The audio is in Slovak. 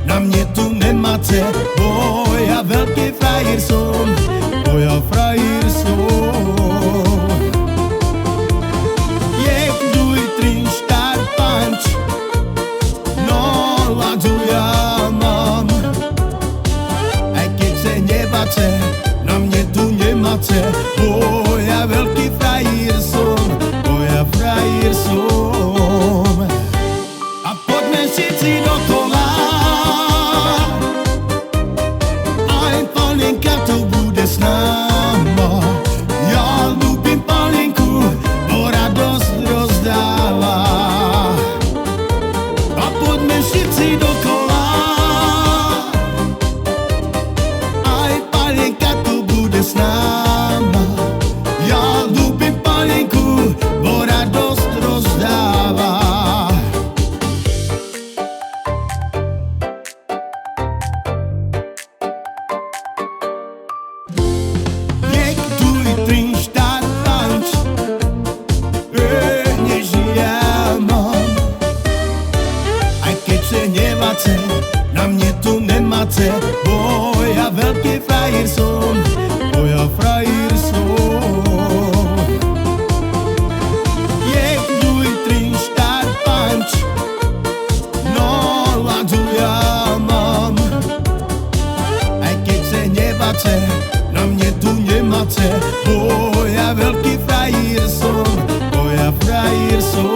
Na mne tu nemáte, bo ja veľký frajer som, bo ja frajer som. Jek, duj, trin, štár, panč, no ladu ja mám. Aj keď sa nebáte, na mne tu nemáte, bo ja veľký frajer som, bo ja frajer som. A poďme všetci do kola, s náma. Ja ľúbim Paulienku, bo radosť rozdáva. A poďme všetci dokola, aj Paulienka tu bude s náma. Ja ľúbim Paulienku, bo radosť rozdáva. Trin, štát, panč, neži ja mám. Aj keď sa nemáte, na mne tu nemáte, bo ja veľký frajer som, bo ja frajer som. Jek, duj, trin, štát, panč, no ladu ja mám. Aj keď sa nemáte, na mne tu nemáte, bo ja veľký frajer som, bo ja frajer som.